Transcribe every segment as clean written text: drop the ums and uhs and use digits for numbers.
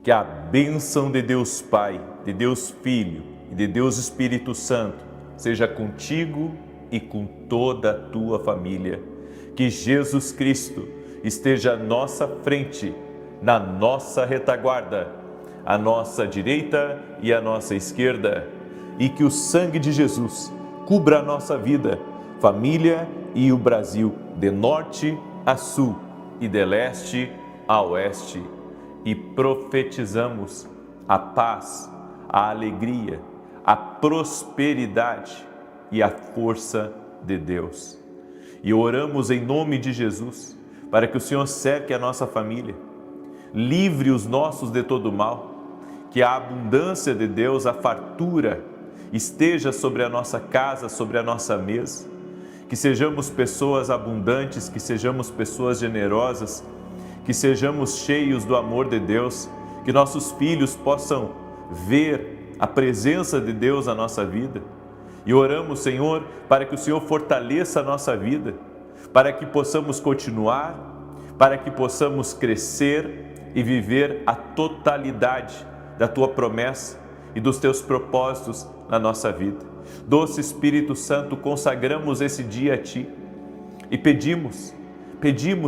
Que a bênção de Deus Pai, de Deus Filho e de Deus Espírito Santo seja contigo e com toda a tua família. Que Jesus Cristo esteja à nossa frente, na nossa retaguarda, à nossa direita e à nossa esquerda. E que o sangue de Jesus cubra a nossa vida, família e o Brasil, de norte a sul e de leste a oeste. E profetizamos a paz, a alegria, a prosperidade e a força de Deus. E oramos em nome de Jesus, para que o Senhor cerque a nossa família, livre os nossos de todo mal, que a abundância de Deus, a fartura, esteja sobre a nossa casa, sobre a nossa mesa, que sejamos pessoas abundantes, que sejamos pessoas generosas, que sejamos cheios do amor de Deus, que nossos filhos possam ver a presença de Deus na nossa vida. E oramos, Senhor, para que o Senhor fortaleça a nossa vida, para que possamos continuar, para que possamos crescer e viver a totalidade da Tua promessa e dos Teus propósitos na nossa vida. Doce Espírito Santo, consagramos esse dia a Ti e pedimos,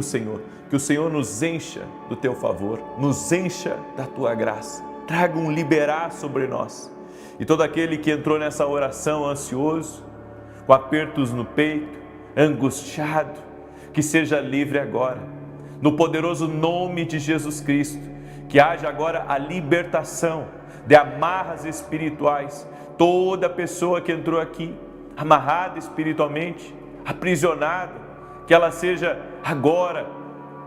Senhor, que o Senhor nos encha do Teu favor, nos encha da Tua graça, traga um liberar sobre nós. E todo aquele que entrou nessa oração ansioso, com apertos no peito, angustiado, que seja livre agora, no poderoso nome de Jesus Cristo, que haja agora a libertação de amarras espirituais. Toda pessoa que entrou aqui, amarrada espiritualmente, aprisionada, que ela seja agora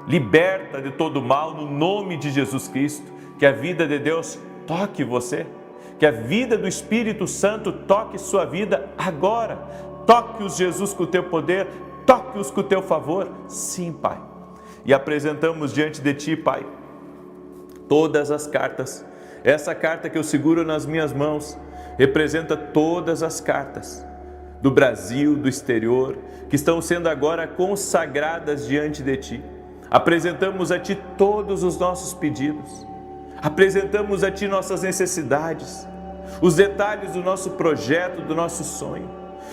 liberta de todo mal, no nome de Jesus Cristo. Que a vida de Deus toque você, que a vida do Espírito Santo toque sua vida agora. Toque-os, Jesus, com o teu poder, toque-os com o teu favor. Sim, Pai. E apresentamos diante de Ti, Pai, todas as cartas. Essa carta que eu seguro nas minhas mãos representa todas as cartas do Brasil, do exterior, que estão sendo agora consagradas diante de Ti. Apresentamos a Ti todos os nossos pedidos, apresentamos a Ti nossas necessidades, os detalhes do nosso projeto, do nosso sonho.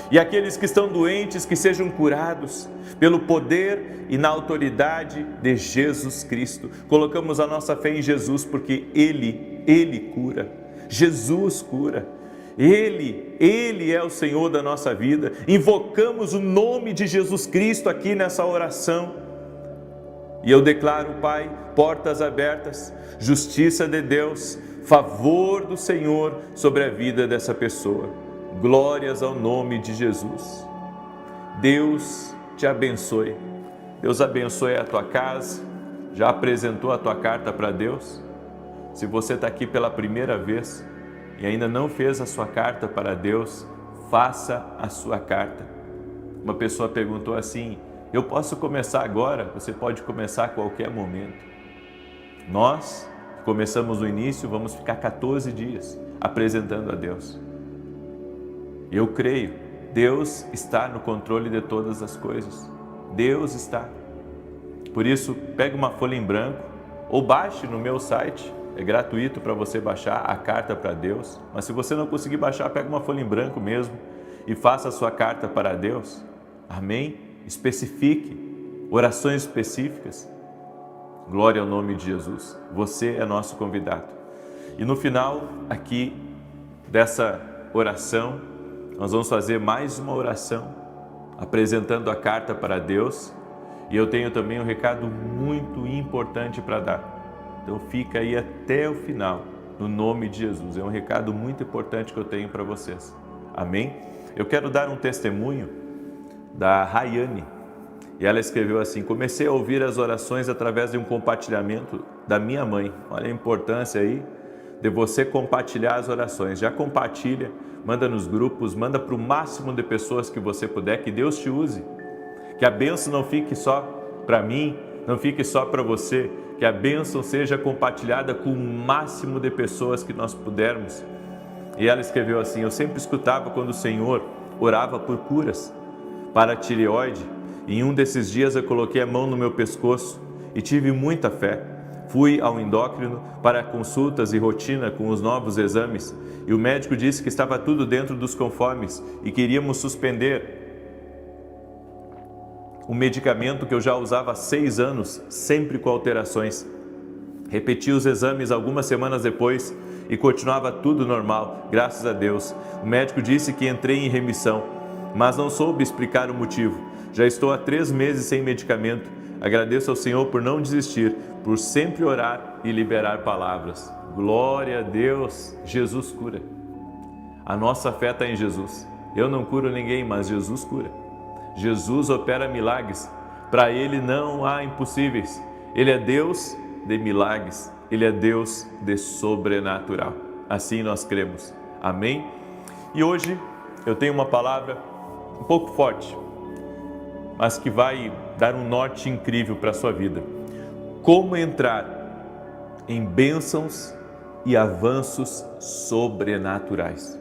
E aqueles que estão doentes, que sejam curados pelo poder e na autoridade de Jesus Cristo. Colocamos a nossa fé em Jesus, porque Ele cura, Jesus cura. Ele é o Senhor da nossa vida. Invocamos o nome de Jesus Cristo aqui nessa oração. E eu declaro, Pai, portas abertas, justiça de Deus, favor do Senhor sobre a vida dessa pessoa. Glórias ao nome de Jesus. Deus te abençoe. Deus abençoe a tua casa. Já apresentou a tua carta para Deus? Se você está aqui pela primeira vez e ainda não fez a sua carta para Deus, faça a sua carta. Uma pessoa perguntou assim: eu posso começar agora? Você pode começar a qualquer momento. Nós começamos no início, vamos ficar 14 dias apresentando a Deus. Eu creio, Deus está no controle de todas as coisas. Deus está. Por isso, pegue uma folha em branco ou baixe no meu site. É gratuito para você baixar a carta para Deus. Mas se você não conseguir baixar, pega uma folha em branco mesmo e faça a sua carta para Deus. Amém? Especifique orações específicas. Glória ao nome de Jesus. Você é nosso convidado. E no final aqui dessa oração, nós vamos fazer mais uma oração apresentando a carta para Deus. E eu tenho também um recado muito importante para dar. Então fica aí até o final, no nome de Jesus. É um recado muito importante que eu tenho para vocês. Amém? Eu quero dar um testemunho da Rayane. E ela escreveu assim: comecei a ouvir as orações através de um compartilhamento da minha mãe. Olha a importância aí de você compartilhar as orações. Já compartilha, manda nos grupos, manda para o máximo de pessoas que você puder, que Deus te use. Que a bênção não fique só para mim, não fique só para você, que a bênção seja compartilhada com o máximo de pessoas que nós pudermos. E ela escreveu assim: eu sempre escutava quando o Senhor orava por curas para a tireoide, e em um desses dias eu coloquei a mão no meu pescoço e tive muita fé. Fui ao endócrino para consultas e rotina com os novos exames e o médico disse que estava tudo dentro dos conformes e queríamos suspender o medicamento que eu já usava há 6 anos, sempre com alterações. Repeti os exames algumas semanas depois e continuava tudo normal, graças a Deus. O médico disse que entrei em remissão, mas não soube explicar o motivo. Já estou há 3 meses sem medicamento. Agradeço ao Senhor por não desistir, por sempre orar e liberar palavras. Glória a Deus, Jesus cura. A nossa fé está em Jesus. Eu não curo ninguém, mas Jesus cura. Jesus opera milagres. Para Ele não há impossíveis. Ele é Deus de milagres. Ele é Deus de sobrenatural. Assim nós cremos. Amém? E hoje eu tenho uma palavra um pouco forte, mas que vai dar um norte incrível para a sua vida. Como entrar em bênçãos e avanços sobrenaturais.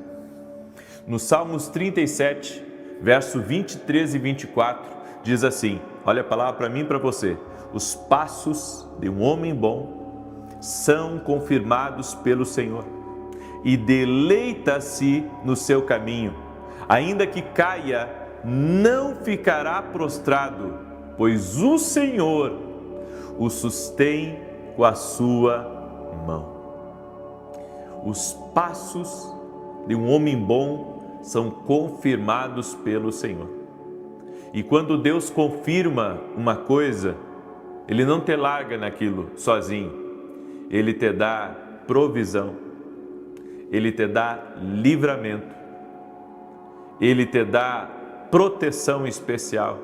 No Salmos 37, verso 23 e 24, diz assim, olha a palavra para mim e para você. Os passos de um homem bom são confirmados pelo Senhor e deleita-se no seu caminho. Ainda que caia, não ficará prostrado, pois o Senhor o sustém com a sua mão. Os passos de um homem bom são confirmados pelo Senhor. E quando Deus confirma uma coisa, Ele não te larga naquilo sozinho. Ele te dá provisão, Ele te dá livramento, Ele te dá proteção especial,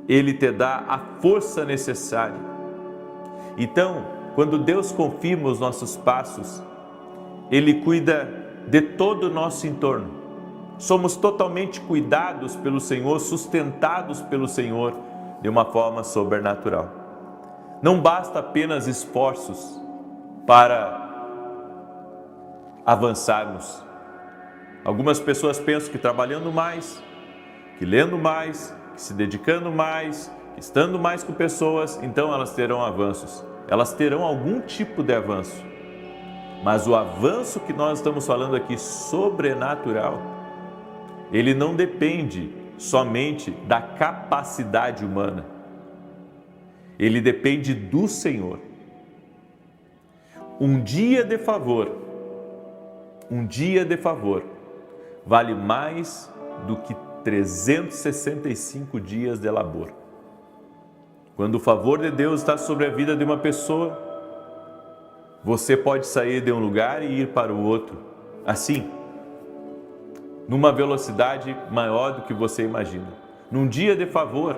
Ele te dá a força necessária. Então, quando Deus confirma os nossos passos, Ele cuida de todo o nosso entorno. Somos totalmente cuidados pelo Senhor, sustentados pelo Senhor de uma forma sobrenatural. Não basta apenas esforços para avançarmos. Algumas pessoas pensam que trabalhando mais, que lendo mais, que se dedicando mais, que estando mais com pessoas, então elas terão avanços. Elas terão algum tipo de avanço. Mas o avanço que nós estamos falando aqui, sobrenatural, ele não depende somente da capacidade humana. Ele depende do Senhor. Um dia de favor vale mais do que 365 dias de labor. Quando o favor de Deus está sobre a vida de uma pessoa, você pode sair de um lugar e ir para o outro, assim, numa velocidade maior do que você imagina. Num dia de favor,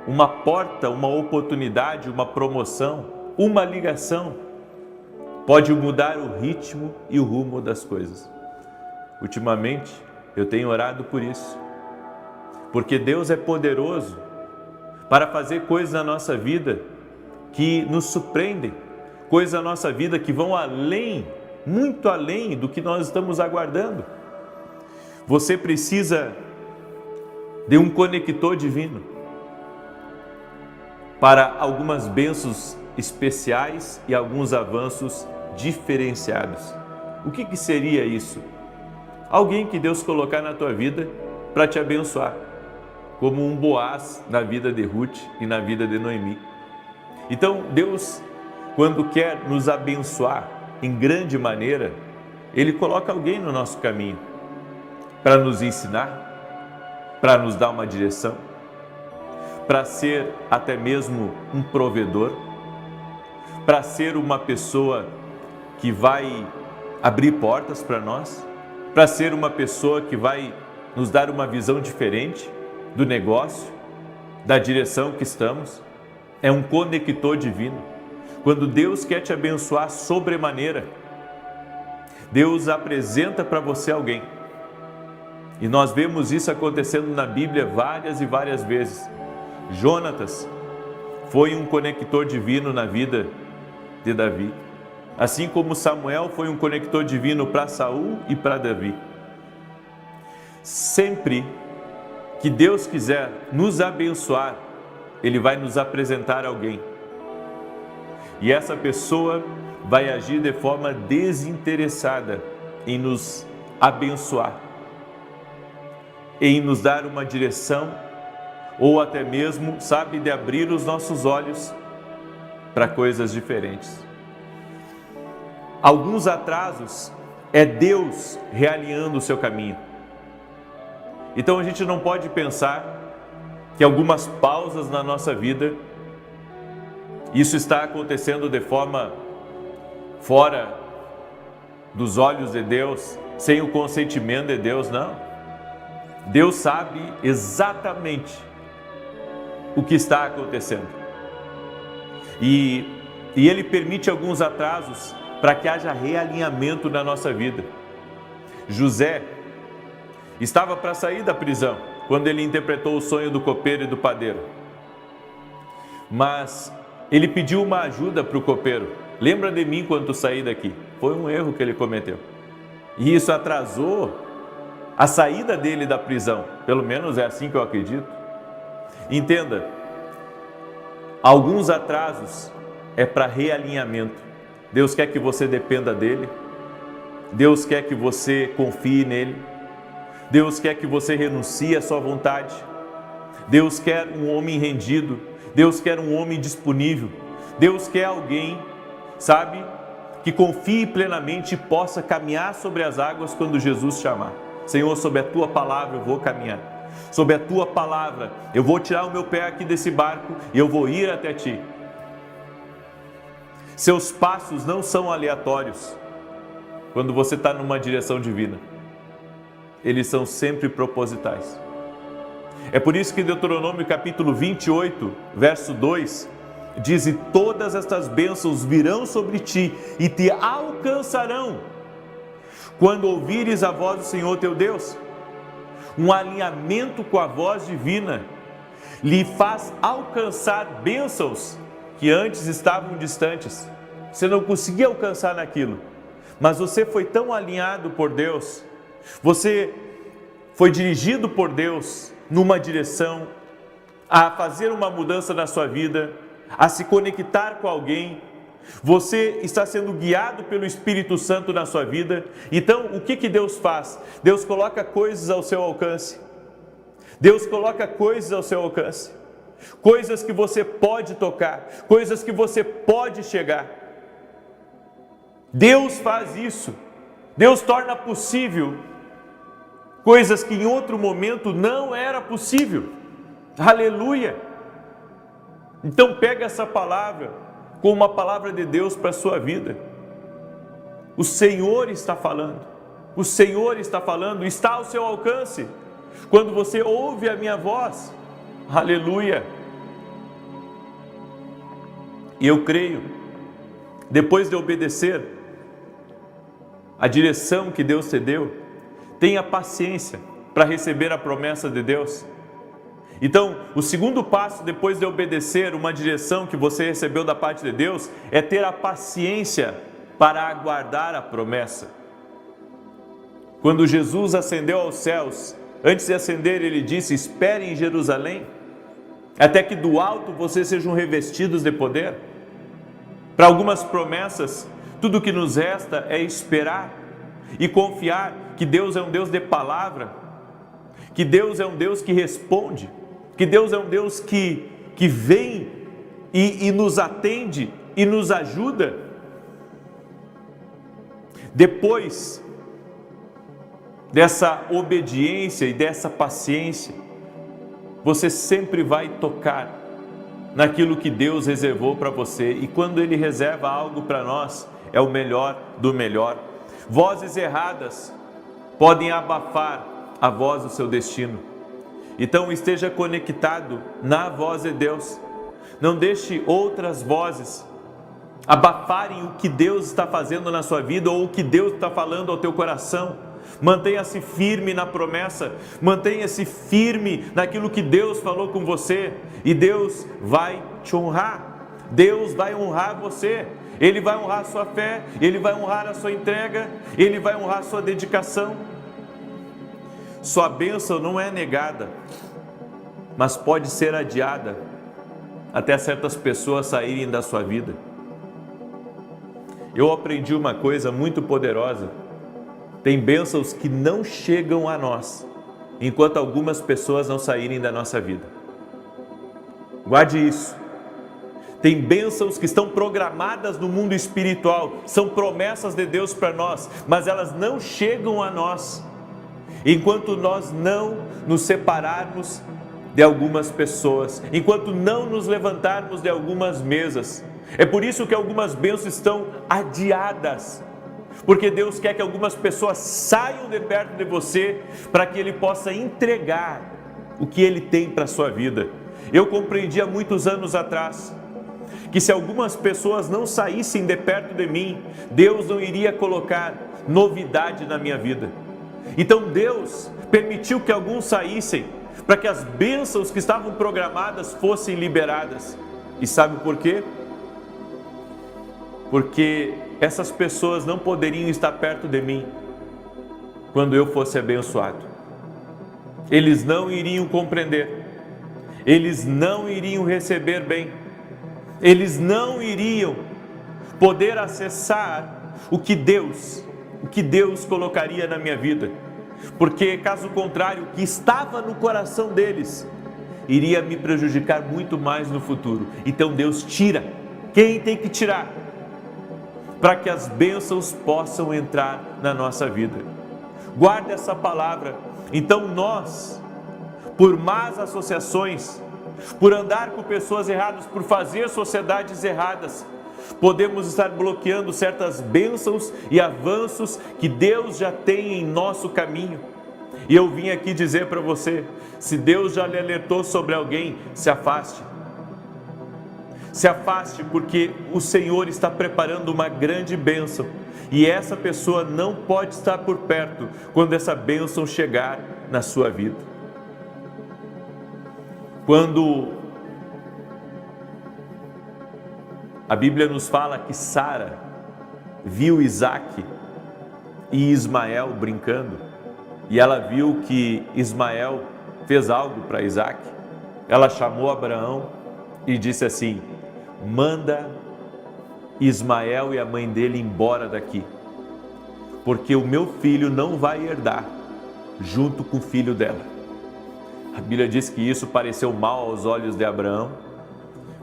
uma porta, uma oportunidade, uma promoção, uma ligação, pode mudar o ritmo e o rumo das coisas. Ultimamente, eu tenho orado por isso, porque Deus é poderoso para fazer coisas na nossa vida que nos surpreendem, coisas na nossa vida que vão além, muito além do que nós estamos aguardando. Você precisa de um conector divino para algumas bênçãos especiais e alguns avanços diferenciados. O que seria isso? Alguém que Deus colocar na tua vida para te abençoar, como um Boaz na vida de Ruth e na vida de Noemi. Então, Deus, quando quer nos abençoar em grande maneira, Ele coloca alguém no nosso caminho para nos ensinar, para nos dar uma direção, para ser até mesmo um provedor, para ser uma pessoa que vai abrir portas para nós, para ser uma pessoa que vai nos dar uma visão diferente do negócio, da direção que estamos. É um conector divino. Quando Deus quer te abençoar sobremaneira, Deus apresenta para você alguém. E nós vemos isso acontecendo na Bíblia várias e várias vezes. Jonatas foi um conector divino na vida de Davi. Assim como Samuel foi um conector divino para Saul e para Davi. Sempre que Deus quiser nos abençoar, Ele vai nos apresentar alguém. e essa pessoa vai agir de forma desinteressada em nos abençoar, em nos dar uma direção, ou até mesmo, sabe, de abrir os nossos olhos para coisas diferentes. Alguns atrasos é Deus realinhando o seu caminho. Então a gente não pode pensar que algumas pausas na nossa vida, isso está acontecendo de forma fora dos olhos de Deus, sem o consentimento de Deus, não. Deus sabe exatamente o que está acontecendo. E Ele permite alguns atrasos para que haja realinhamento na nossa vida. José estava para sair da prisão quando ele interpretou o sonho do copeiro e do padeiro. Mas ele pediu uma ajuda para o copeiro. Lembra de mim quando tu sair daqui. Foi um erro que ele cometeu. E isso atrasou a saída dele da prisão. Pelo menos é assim que eu acredito. Entenda, alguns atrasos é para realinhamento. Deus quer que você dependa dele. Deus quer que você confie nele. Deus quer que você renuncie à sua vontade. Deus quer um homem rendido. Deus quer um homem disponível. Deus quer alguém, sabe, que confie plenamente e possa caminhar sobre as águas quando Jesus chamar. Senhor, sob a tua palavra eu vou caminhar. Sob a tua palavra eu vou tirar o meu pé aqui desse barco e eu vou ir até ti. Seus passos não são aleatórios quando você está numa direção divina. Eles são sempre propositais. É por isso que Deuteronômio capítulo 28, verso 2, diz: e todas estas bênçãos virão sobre ti e te alcançarão quando ouvires a voz do Senhor teu Deus. Um alinhamento com a voz divina lhe faz alcançar bênçãos que antes estavam distantes. Você não conseguia alcançar naquilo, mas você foi tão alinhado por Deus, você foi dirigido por Deus numa direção, a fazer uma mudança na sua vida, a se conectar com alguém. Você está sendo guiado pelo Espírito Santo na sua vida. Então, o que Deus faz? Deus coloca coisas ao seu alcance. Deus coloca coisas ao seu alcance. Coisas que você pode tocar, coisas que você pode chegar. Deus faz isso. Deus torna possível coisas que em outro momento não era possível. Aleluia! Então pega essa palavra como uma palavra de Deus para a sua vida. O Senhor está falando. O Senhor está falando, está ao seu alcance. Quando você ouve a minha voz, aleluia! E eu creio, depois de obedecer a direção que Deus te deu, tenha paciência para receber a promessa de Deus. Então, o segundo passo depois de obedecer uma direção que você recebeu da parte de Deus é ter a paciência para aguardar a promessa. Quando Jesus ascendeu aos céus, antes de ascender ele disse: espere em Jerusalém, até que do alto vocês sejam revestidos de poder. Para algumas promessas, tudo o que nos resta é esperar e confiar que Deus é um Deus de palavra, que Deus é um Deus que responde, que Deus é um Deus que vem e nos atende e nos ajuda. Depois dessa obediência e dessa paciência, você sempre vai tocar naquilo que Deus reservou para você. E quando Ele reserva algo para nós, é o melhor do melhor. Vozes erradas podem abafar a voz do seu destino. Então esteja conectado na voz de Deus. Não deixe outras vozes abafarem o que Deus está fazendo na sua vida ou o que Deus está falando ao teu coração. Mantenha-se firme na promessa, mantenha-se firme naquilo que Deus falou com você e Deus vai te honrar. Deus vai honrar você. Ele vai honrar a sua fé, Ele vai honrar a sua entrega, Ele vai honrar a sua dedicação. Sua bênção não é negada, mas pode ser adiada até certas pessoas saírem da sua vida. eu aprendi uma coisa muito poderosa. Tem bênçãos que não chegam a nós, enquanto algumas pessoas não saírem da nossa vida. Guarde isso. Tem bênçãos que estão programadas no mundo espiritual, são promessas de Deus para nós, mas elas não chegam a nós, enquanto nós não nos separarmos de algumas pessoas, enquanto não nos levantarmos de algumas mesas. É por isso que algumas bênçãos estão adiadas, porque Deus quer que algumas pessoas saiam de perto de você, para que Ele possa entregar o que Ele tem para a sua vida. Eu compreendi há muitos anos atrás, que se algumas pessoas não saíssem de perto de mim, Deus não iria colocar novidade na minha vida. Então Deus permitiu que alguns saíssem, para que as bênçãos que estavam programadas fossem liberadas. E sabe por quê? Porque essas pessoas não poderiam estar perto de mim quando eu fosse abençoado. Eles não iriam compreender, eles não iriam receber bem, eles não iriam poder acessar o que Deus colocaria na minha vida, porque caso contrário, o que estava no coração deles iria me prejudicar muito mais no futuro. Então Deus tira quem tem que tirar, para que as bênçãos possam entrar na nossa vida. Guarde essa palavra. Então nós, por más associações, por andar com pessoas erradas, por fazer sociedades erradas, podemos estar bloqueando certas bênçãos e avanços que Deus já tem em nosso caminho. E eu vim aqui dizer para você, se Deus já lhe alertou sobre alguém, se afaste. Se afaste, porque o Senhor está preparando uma grande bênção, e essa pessoa não pode estar por perto quando essa bênção chegar na sua vida. Quando a Bíblia nos fala que Sara viu Isaac e Ismael brincando, e ela viu que Ismael fez algo para Isaac, ela chamou Abraão e disse assim: manda Ismael e a mãe dele embora daqui, porque o meu filho não vai herdar junto com o filho dela. A Bíblia diz que isso pareceu mal aos olhos de Abraão,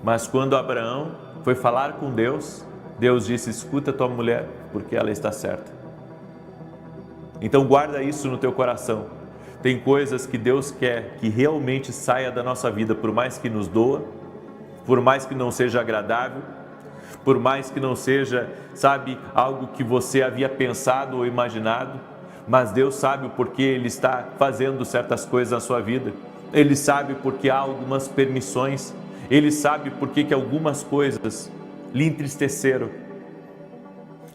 mas quando Abraão foi falar com Deus, Deus disse: escuta tua mulher, porque ela está certa. Então guarda isso no teu coração. Tem coisas que Deus quer que realmente saia da nossa vida, por mais que nos doa, por mais que não seja agradável, por mais que não seja, algo que você havia pensado ou imaginado, mas Deus sabe o porquê Ele está fazendo certas coisas na sua vida. Ele sabe porque há algumas permissões, Ele sabe porque que algumas coisas lhe entristeceram.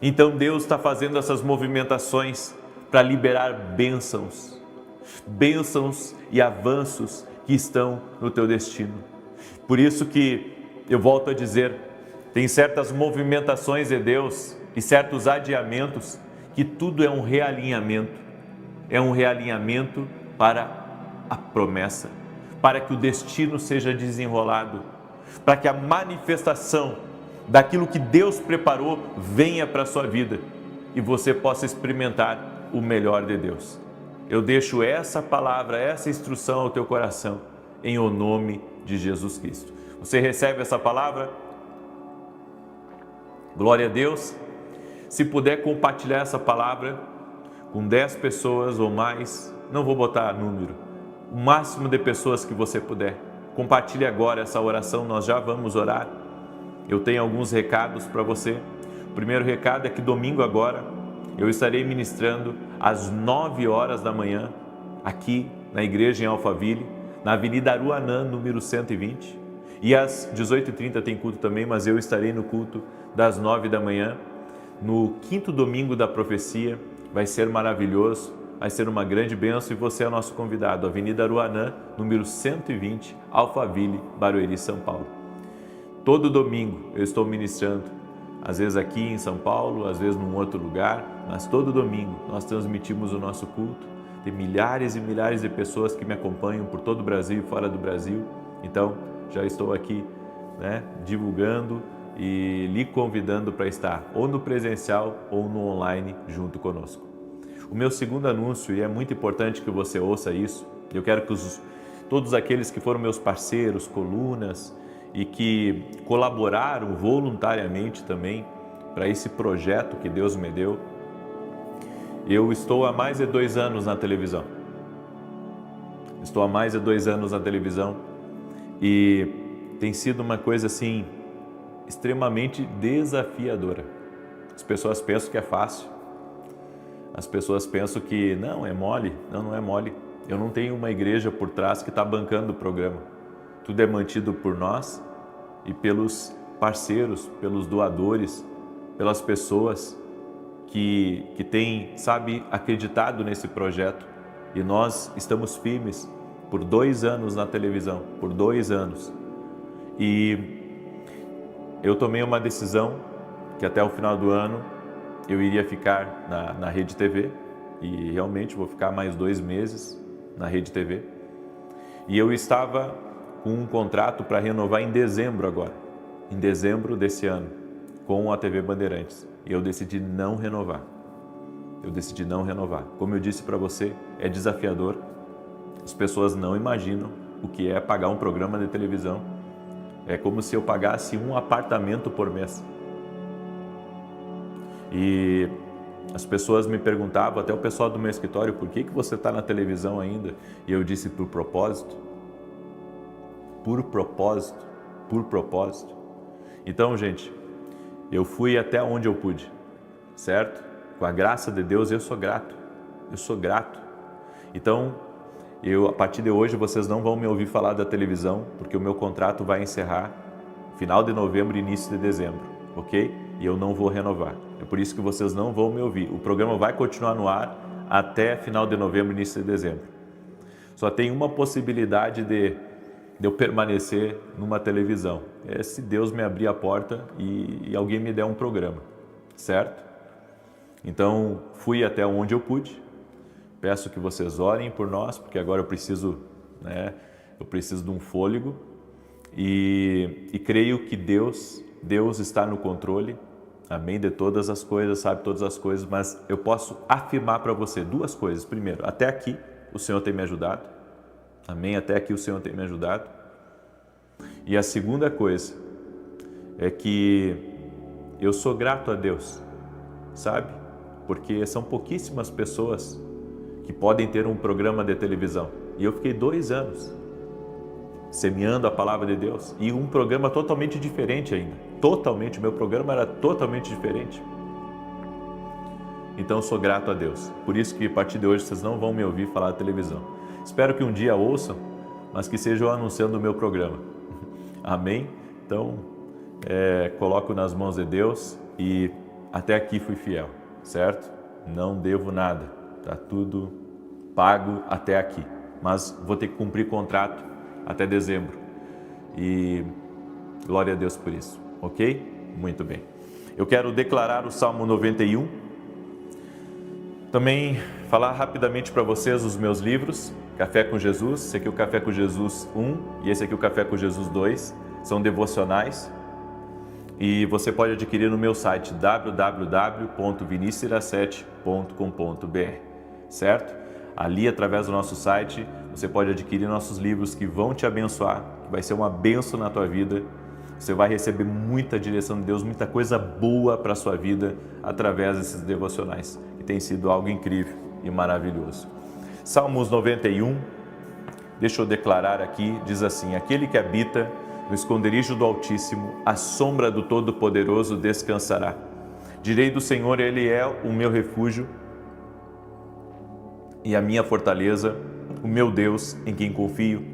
Então Deus está fazendo essas movimentações para liberar bênçãos e avanços que estão no teu destino. Por isso que eu volto a dizer, tem certas movimentações de Deus e certos adiamentos que tudo é um realinhamento para a promessa, para que o destino seja desenrolado, para que a manifestação daquilo que Deus preparou venha para a sua vida e você possa experimentar o melhor de Deus. Eu deixo essa palavra, essa instrução ao teu coração, em o nome de Jesus Cristo. Você recebe essa palavra? Glória a Deus. Se puder compartilhar essa palavra com 10 pessoas ou mais, não vou botar número, o máximo de pessoas que você puder. Compartilhe agora essa oração, nós já vamos orar. Eu tenho alguns recados para você. O primeiro recado é que domingo agora eu estarei ministrando às 9 horas da manhã, aqui na igreja em Alphaville, na Avenida Aruanã, número 120. E às 18h30 tem culto também, mas eu estarei no culto das 9 da manhã, no 5º domingo da profecia. Vai ser maravilhoso, vai ser uma grande bênção e você é o nosso convidado. Avenida Aruanã, número 120, Alphaville, Barueri, São Paulo. Todo domingo eu estou ministrando, às vezes aqui em São Paulo, às vezes num outro lugar, mas todo domingo nós transmitimos o nosso culto. Tem milhares e milhares de pessoas que me acompanham por todo o Brasil e fora do Brasil. Então, já estou aqui, divulgando e lhe convidando para estar ou no presencial ou no online junto conosco. O meu segundo anúncio, e é muito importante que você ouça isso, eu quero que todos aqueles que foram meus parceiros, colunas e que colaboraram voluntariamente também para esse projeto que Deus me deu. Eu estou há mais de 2 anos na televisão. Estou há mais de 2 anos na televisão e tem sido uma coisa assim extremamente desafiadora. As pessoas pensam que é fácil. As pessoas pensam que não, é mole. Não, não é mole. Eu não tenho uma igreja por trás que está bancando o programa. Tudo é mantido por nós e pelos parceiros, pelos doadores, pelas pessoas que têm, sabe, acreditado nesse projeto. E nós estamos firmes por 2 anos na televisão, por 2 anos. E eu tomei uma decisão que até o final do ano eu iria ficar na Rede TV e realmente vou ficar mais 2 meses na Rede TV. E eu estava com um contrato para renovar em dezembro agora, em dezembro desse ano, com a TV Bandeirantes. E eu decidi não renovar. Como eu disse para você, é desafiador. As pessoas não imaginam o que é pagar um programa de televisão. É como se eu pagasse um apartamento por mês. E as pessoas me perguntavam, até o pessoal do meu escritório, por que você está na televisão ainda? E eu disse, por propósito. Por propósito. Por propósito. Então, gente, eu fui até onde eu pude, certo? Com a graça de Deus, eu sou grato. Eu sou grato. Então, a partir de hoje, vocês não vão me ouvir falar da televisão, porque o meu contrato vai encerrar final de novembro e início de dezembro, ok? E eu não vou renovar. É por isso que vocês não vão me ouvir. O programa vai continuar no ar até final de novembro e início de dezembro. Só tem uma possibilidade de eu permanecer numa televisão. É se Deus me abrir a porta e alguém me der um programa, certo? Então, fui até onde eu pude. Peço que vocês orem por nós, porque agora eu preciso de um fôlego. E creio que Deus está no controle, amém, de todas as coisas, sabe todas as coisas, mas eu posso afirmar para você 2 coisas. Primeiro, até aqui o Senhor tem me ajudado, amém, até aqui o Senhor tem me ajudado. E a segunda coisa é que eu sou grato a Deus, sabe, porque são pouquíssimas pessoas que podem ter um programa de televisão. E eu fiquei 2 anos semeando a palavra de Deus e um programa totalmente diferente ainda. Totalmente, o meu programa era totalmente diferente. Então eu sou grato a Deus. Por isso que a partir de hoje vocês não vão me ouvir falar da televisão. Espero que um dia ouçam, mas que sejam anunciando o meu programa. Amém? Então, coloco nas mãos de Deus e até aqui fui fiel, certo? Não devo nada. Está tudo pago até aqui, mas vou ter que cumprir contrato até dezembro e glória a Deus por isso, ok? Muito bem. Eu quero declarar o Salmo 91, também falar rapidamente para vocês os meus livros, Café com Jesus, esse aqui é o Café com Jesus 1 e esse aqui é o Café com Jesus 2, são devocionais. E você pode adquirir no meu site www.vinicius7.com.br, certo? Ali, através do nosso site, você pode adquirir nossos livros que vão te abençoar, que vai ser uma bênção na tua vida. Você vai receber muita direção de Deus, muita coisa boa para a sua vida através desses devocionais, que tem sido algo incrível e maravilhoso. Salmos 91, deixa eu declarar aqui, diz assim: aquele que habita no esconderijo do Altíssimo, à sombra do Todo-Poderoso descansará. Direi do Senhor, Ele é o meu refúgio e a minha fortaleza, o meu Deus em quem confio,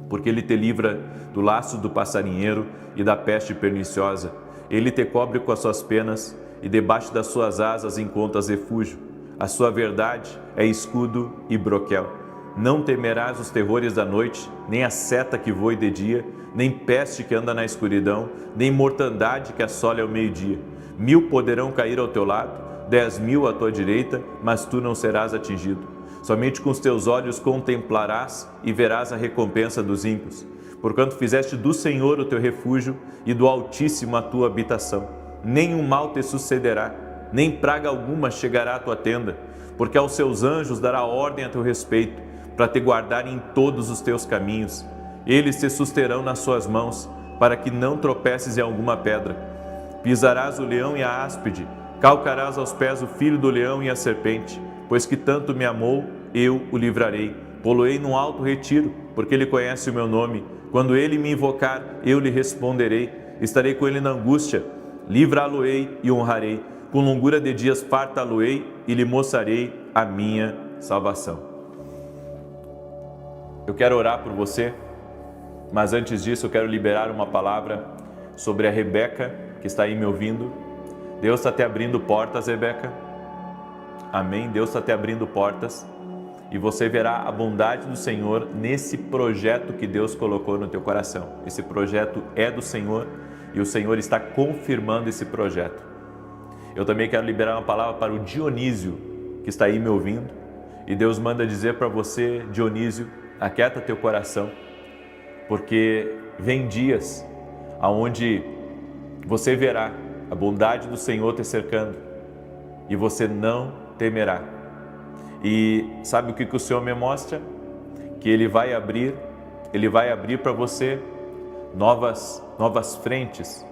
porque Ele te livra do laço do passarinheiro e da peste perniciosa. Ele te cobre com as suas penas e debaixo das suas asas encontras refúgio. A sua verdade é escudo e broquel. Não temerás os terrores da noite, nem a seta que voe de dia, nem peste que anda na escuridão, nem mortandade que assole ao meio-dia. 1000 poderão cair ao teu lado, 10.000 à tua direita, mas tu não serás atingido. Somente com os teus olhos contemplarás e verás a recompensa dos ímpios, porquanto fizeste do Senhor o teu refúgio e do Altíssimo a tua habitação. Nenhum mal te sucederá, nem praga alguma chegará à tua tenda, porque aos seus anjos dará ordem a teu respeito, para te guardarem em todos os teus caminhos. Eles te susterão nas suas mãos, para que não tropeces em alguma pedra. Pisarás o leão e a áspide, calcarás aos pés o filho do leão e a serpente, pois que tanto me amou, eu o livrarei. Pô-lo-ei num alto retiro, porque ele conhece o meu nome. Quando ele me invocar, eu lhe responderei. Estarei com ele na angústia, livrá-lo-ei e honrarei. Com longura de dias fartá-lo-ei e lhe mostrarei a minha salvação. Eu quero orar por você, mas antes disso eu quero liberar uma palavra sobre a Rebeca, que está aí me ouvindo. Deus está te abrindo portas, Rebeca. Amém? Deus está te abrindo portas e você verá a bondade do Senhor nesse projeto que Deus colocou no teu coração. Esse projeto é do Senhor e o Senhor está confirmando esse projeto. Eu também quero liberar uma palavra para o Dionísio, que está aí me ouvindo. E Deus manda dizer para você, Dionísio, aquieta teu coração, porque vem dias aonde você verá a bondade do Senhor te cercando e você não temerá. E sabe o que o Senhor me mostra? Que Ele vai abrir para você novas frentes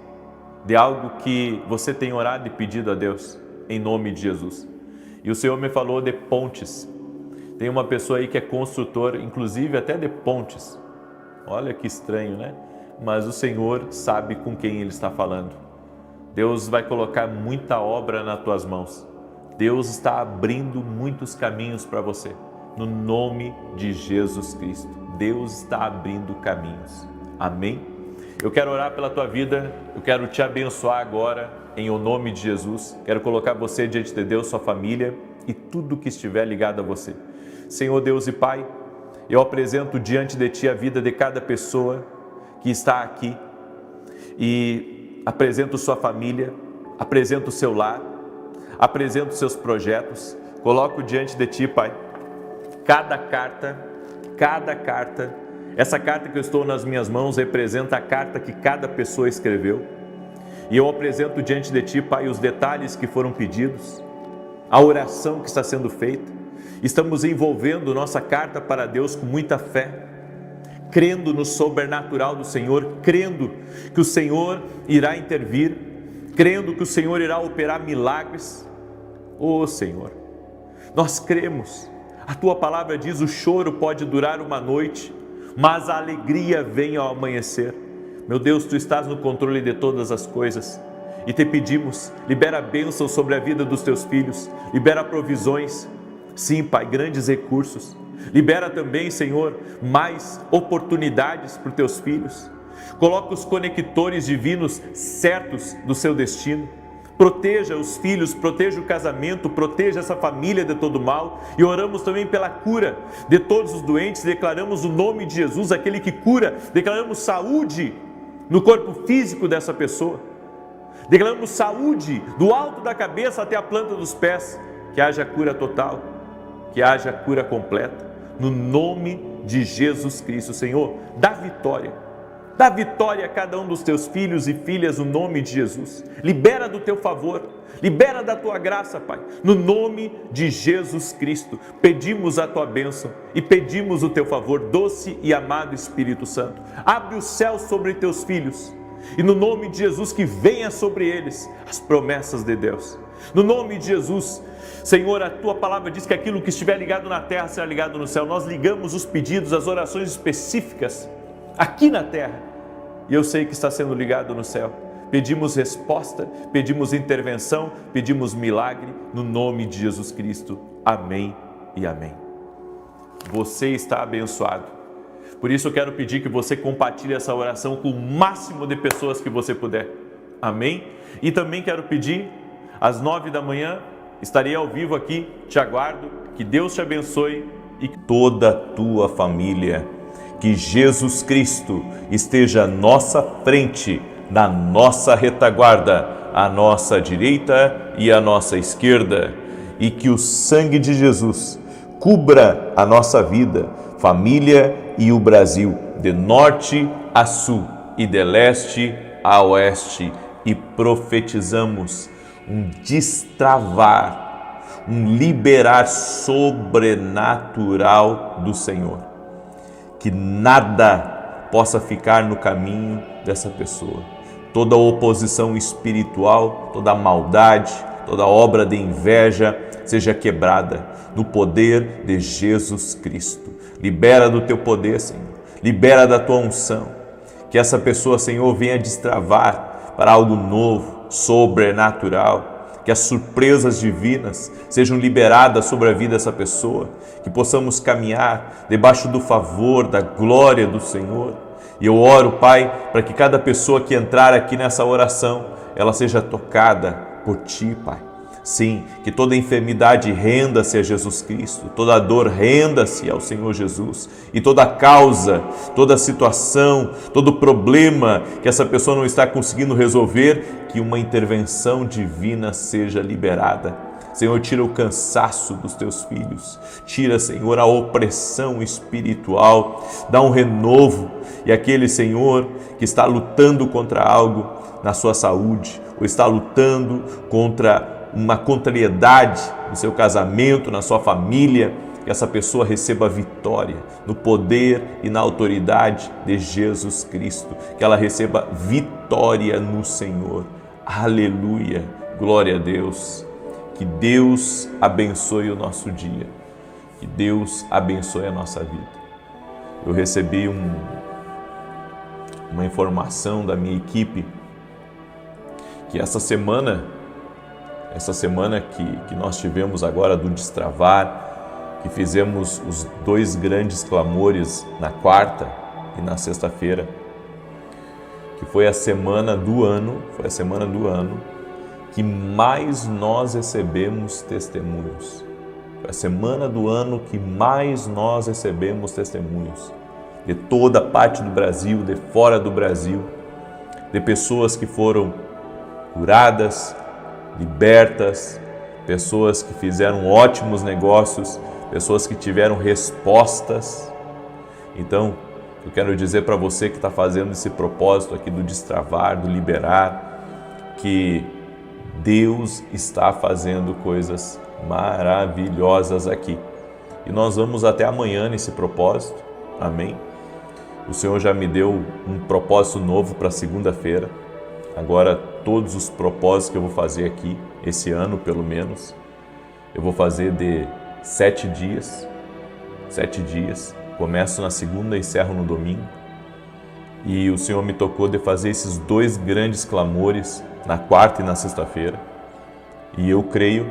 de algo que você tem orado e pedido a Deus, em nome de Jesus. E o Senhor me falou de pontes. Tem uma pessoa aí que é construtor, inclusive até de pontes. Olha que estranho, né? Mas o Senhor sabe com quem Ele está falando. Deus vai colocar muita obra nas tuas mãos. Deus está abrindo muitos caminhos para você. No nome de Jesus Cristo. Deus está abrindo caminhos. Amém? Eu quero orar pela tua vida. Eu quero te abençoar agora, em o nome de Jesus. Quero colocar você diante de Deus, sua família e tudo que estiver ligado a você. Senhor Deus e Pai, eu apresento diante de Ti a vida de cada pessoa que está aqui e apresento sua família, apresento o seu lar, apresento seus projetos, coloco diante de Ti, Pai, cada carta, essa carta que eu estou nas minhas mãos representa a carta que cada pessoa escreveu e eu apresento diante de Ti, Pai, os detalhes que foram pedidos, a oração que está sendo feita. Estamos envolvendo nossa carta para Deus com muita fé, crendo no sobrenatural do Senhor, crendo que o Senhor irá intervir, crendo que o Senhor irá operar milagres. Ô Senhor, nós cremos. A Tua palavra diz: o choro pode durar uma noite, mas a alegria vem ao amanhecer. Meu Deus, Tu estás no controle de todas as coisas e te pedimos, libera bênção sobre a vida dos Teus filhos, libera provisões. Sim, Pai, grandes recursos. Libera também, Senhor, mais oportunidades para os Teus filhos. Coloca os conectores divinos certos do seu destino. Proteja os filhos, proteja o casamento, proteja essa família de todo mal. E oramos também pela cura de todos os doentes. Declaramos o nome de Jesus, aquele que cura. Declaramos saúde no corpo físico dessa pessoa. Declaramos saúde do alto da cabeça até a planta dos pés. Que haja cura total, que haja cura completa, no nome de Jesus Cristo. Senhor, dá vitória a cada um dos Teus filhos e filhas, no nome de Jesus. Libera do Teu favor, libera da Tua graça, Pai, no nome de Jesus Cristo. Pedimos a Tua bênção e pedimos o Teu favor, doce e amado Espírito Santo. Abre o céu sobre Teus filhos e no nome de Jesus que venha sobre eles as promessas de Deus. No nome de Jesus, Senhor, a Tua palavra diz que aquilo que estiver ligado na terra será ligado no céu. Nós ligamos os pedidos, as orações específicas aqui na terra e eu sei que está sendo ligado no céu. Pedimos resposta, pedimos intervenção, pedimos milagre no nome de Jesus Cristo. Amém e amém. Você está abençoado. Por isso eu quero pedir que você compartilhe essa oração com o máximo de pessoas que você puder. Amém? E também quero pedir, às 9 da manhã, estarei ao vivo aqui, te aguardo, que Deus te abençoe e toda a tua família. Que Jesus Cristo esteja à nossa frente, na nossa retaguarda, à nossa direita e à nossa esquerda. E que o sangue de Jesus cubra a nossa vida, família e o Brasil, de norte a sul e de leste a oeste, e profetizamos um destravar, um liberar sobrenatural do Senhor. Que nada possa ficar no caminho dessa pessoa. Toda oposição espiritual, toda maldade, toda obra de inveja seja quebrada no poder de Jesus Cristo. Libera do teu poder, Senhor. Libera da tua unção. Que essa pessoa, Senhor, venha destravar para algo novo, sobrenatural. Que as surpresas divinas sejam liberadas sobre a vida dessa pessoa. Que possamos caminhar debaixo do favor, da glória do Senhor. E eu oro, Pai, para que cada pessoa que entrar aqui nessa oração, ela seja tocada por Ti, Pai. Sim, que toda enfermidade renda-se a Jesus Cristo, toda dor renda-se ao Senhor Jesus, e toda causa, toda situação, todo problema que essa pessoa não está conseguindo resolver, que uma intervenção divina seja liberada. Senhor, tira o cansaço dos teus filhos, tira, Senhor, a opressão espiritual, dá um renovo, e aquele, Senhor, que está lutando contra algo na sua saúde, ou está lutando contra uma contrariedade no seu casamento, na sua família, que essa pessoa receba vitória no poder e na autoridade de Jesus Cristo, que ela receba vitória no Senhor. Aleluia, glória a Deus. Que Deus abençoe o nosso dia, que Deus abençoe a nossa vida. Eu recebi uma informação da minha equipe que essa semana que nós tivemos agora do destravar, que fizemos os 2 grandes clamores na quarta e na sexta-feira, que foi a semana do ano que mais nós recebemos testemunhos. Foi a semana do ano que mais nós recebemos testemunhos, de toda parte do Brasil, de fora do Brasil, de pessoas que foram curadas, libertas, pessoas que fizeram ótimos negócios, pessoas que tiveram respostas. Então, eu quero dizer para você que está fazendo esse propósito aqui do destravar, do liberar, que Deus está fazendo coisas maravilhosas aqui. E nós vamos até amanhã nesse propósito, amém? O Senhor já me deu um propósito novo para segunda-feira. Agora, todos os propósitos que eu vou fazer aqui, esse ano pelo menos, eu vou fazer de 7 dias. 7 dias. Começo na segunda e encerro no domingo. E o Senhor me tocou de fazer esses 2 grandes clamores na quarta e na sexta-feira. E eu creio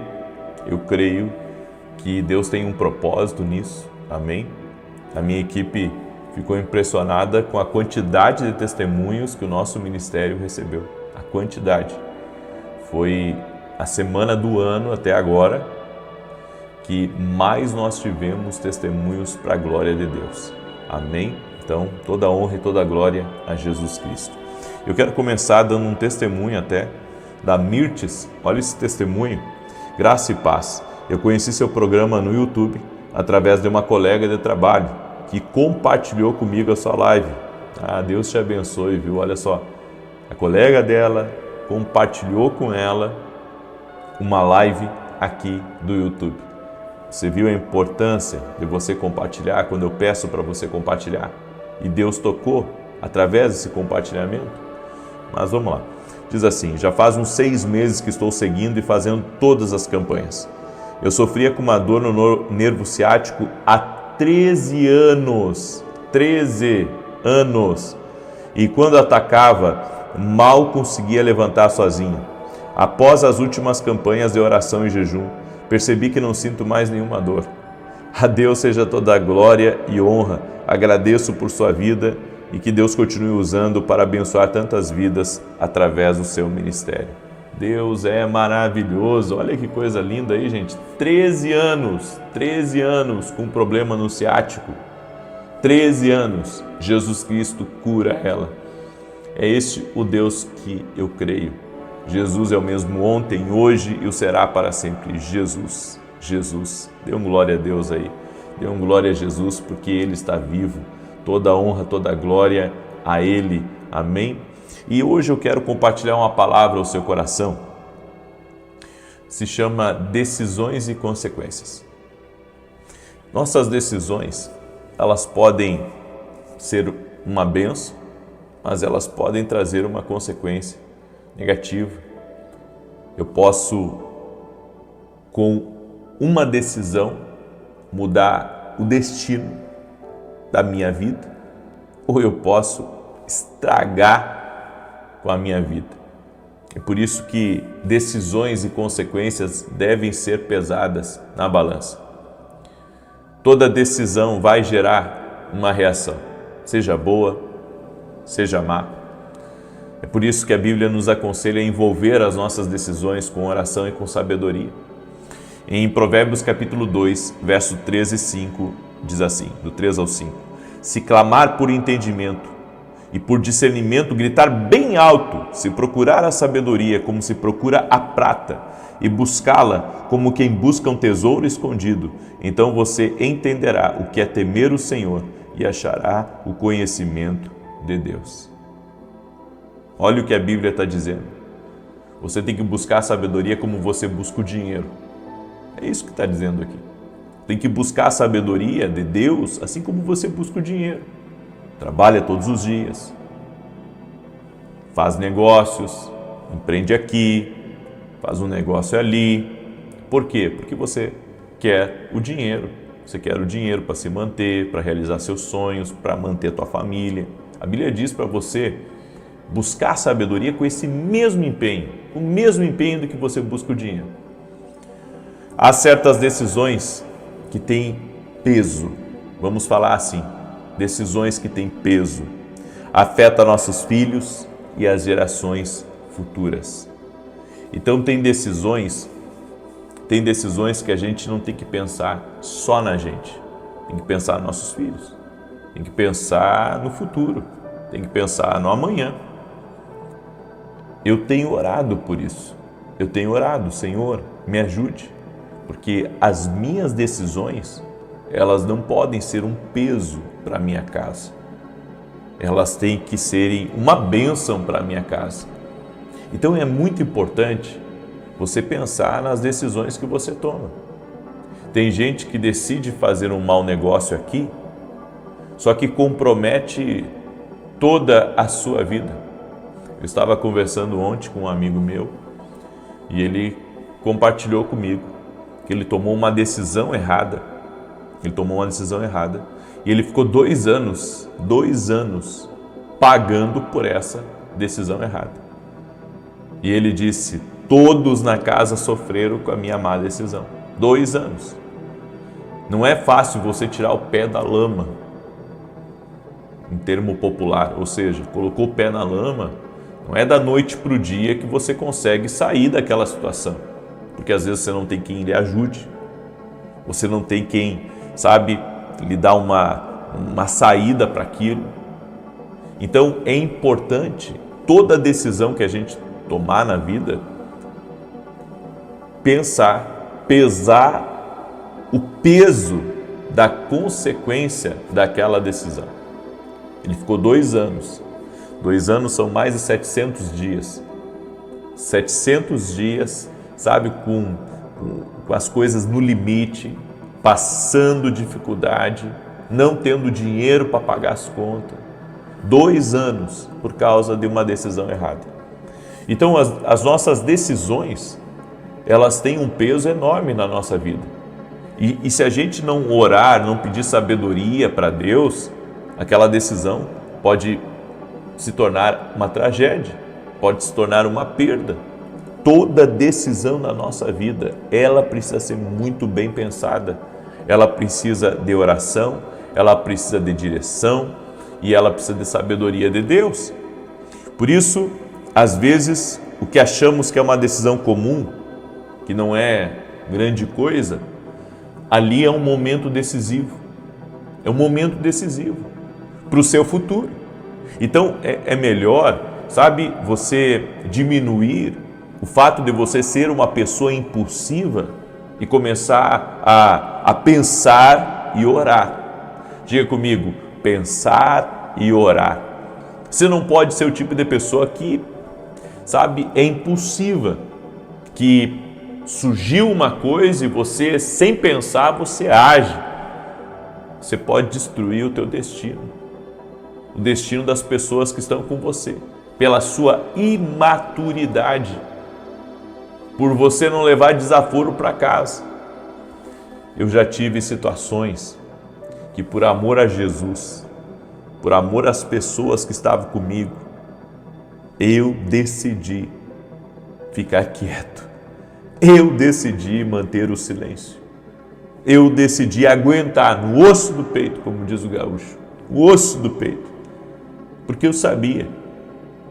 que Deus tem um propósito nisso. Amém? A minha equipe ficou impressionada com a quantidade de testemunhos que o nosso ministério recebeu. A quantidade. Foi a semana do ano até agora que mais nós tivemos testemunhos para a glória de Deus. Amém? Então, toda a honra e toda a glória a Jesus Cristo. Eu quero começar dando um testemunho até da Mirtes. Olha esse testemunho. Graça e paz. Eu conheci seu programa no YouTube através de uma colega de trabalho que compartilhou comigo a sua live. Ah, Deus te abençoe, viu? Olha só, a colega dela compartilhou com ela uma live aqui do YouTube. Você viu a importância de você compartilhar quando eu peço para você compartilhar? E Deus tocou através desse compartilhamento? Mas vamos lá. Diz assim: já faz uns 6 meses que estou seguindo e fazendo todas as campanhas. Eu sofria com uma dor no nervo ciático há 13 anos. 13 anos. E quando atacava, mal conseguia levantar sozinho. Após as últimas campanhas de oração e jejum, percebi que não sinto mais nenhuma dor. A Deus seja toda a glória e honra. Agradeço por sua vida e que Deus continue usando para abençoar tantas vidas através do seu ministério. Deus é maravilhoso. Olha que coisa linda aí, gente. 13 anos com problema no ciático. 13 anos, Jesus Cristo cura ela. É este o Deus que eu creio. Jesus é o mesmo ontem, hoje e o será para sempre. Jesus. Dê um glória a Deus aí. Dê um glória a Jesus porque Ele está vivo. Toda a honra, toda a glória a Ele. Amém? E hoje eu quero compartilhar uma palavra ao seu coração. Se chama decisões e consequências. Nossas decisões, elas podem ser uma bênção, mas elas podem trazer uma consequência negativa. Eu posso, com uma decisão, mudar o destino da minha vida, ou eu posso estragar com a minha vida. É por isso que decisões e consequências devem ser pesadas na balança. Toda decisão vai gerar uma reação, seja boa, seja má. É por isso que a Bíblia nos aconselha a envolver as nossas decisões com oração e com sabedoria. Em Provérbios capítulo 2, verso 13 e 5, diz assim, do 3 ao 5. Se clamar por entendimento e por discernimento, gritar bem alto, se procurar a sabedoria como se procura a prata e buscá-la como quem busca um tesouro escondido, então você entenderá o que é temer o Senhor e achará o conhecimento de Deus. Olha o que a Bíblia está dizendo. Você tem que buscar a sabedoria como você busca o dinheiro. É isso que está dizendo aqui. Tem que buscar a sabedoria de Deus assim como você busca o dinheiro. Trabalha todos os dias, faz negócios, empreende aqui, faz um negócio ali. Por quê? Porque você quer o dinheiro. Você quer o dinheiro para se manter, para realizar seus sonhos, para manter a tua família. A Bíblia diz para você buscar a sabedoria com esse mesmo empenho, o mesmo empenho do que você busca o dinheiro. Há certas decisões que têm peso, vamos falar assim, decisões que têm peso, afeta nossos filhos e as gerações futuras. Então tem decisões que a gente não tem que pensar só na gente, tem que pensar nos nossos filhos, tem que pensar no futuro, tem que pensar no amanhã. Eu tenho orado por isso, eu tenho orado, Senhor, me ajude, porque as minhas decisões, elas não podem ser um peso para a minha casa. Elas têm que serem uma bênção para a minha casa. Então é muito importante você pensar nas decisões que você toma. Tem gente que decide fazer um mau negócio aqui, só que compromete toda a sua vida. Eu estava conversando ontem com um amigo meu e ele compartilhou comigo que ele tomou uma decisão errada. E ele ficou 2 anos pagando por essa decisão errada. E ele disse, todos na casa sofreram com a minha má decisão. 2 anos. Não é fácil você tirar o pé da lama, em termo popular, ou seja, colocou o pé na lama, não é da noite para o dia que você consegue sair daquela situação. Porque às vezes você não tem quem lhe ajude, você não tem quem, lhe dar uma saída para aquilo. Então é importante, toda decisão que a gente tomar na vida, pesar o peso da consequência daquela decisão. Ele ficou 2 anos. 2 anos são mais de 700 dias. 700 dias, com as coisas no limite, passando dificuldade, não tendo dinheiro para pagar as contas. 2 anos por causa de uma decisão errada. Então, as nossas decisões, elas têm um peso enorme na nossa vida. E se a gente não orar, não pedir sabedoria para Deus, aquela decisão pode se tornar uma tragédia, pode se tornar uma perda. Toda decisão na nossa vida, ela precisa ser muito bem pensada. Ela precisa de oração, ela precisa de direção e ela precisa de sabedoria de Deus. Por isso, às vezes, o que achamos que é uma decisão comum, que não é grande coisa, ali é um momento decisivo. É um momento decisivo para o seu futuro. Então, é melhor, você diminuir o fato de você ser uma pessoa impulsiva e começar a pensar e orar. Diga comigo, pensar e orar. Você não pode ser o tipo de pessoa que, sabe, é impulsiva, que surgiu uma coisa e você, sem pensar, você age. Você pode destruir o teu destino, o destino das pessoas que estão com você, pela sua imaturidade, por você não levar desaforo para casa. Eu já tive situações que, por amor a Jesus, por amor às pessoas que estavam comigo, eu decidi ficar quieto. Eu decidi manter o silêncio. Eu decidi aguentar no osso do peito, como diz o gaúcho, o osso do peito. Porque eu sabia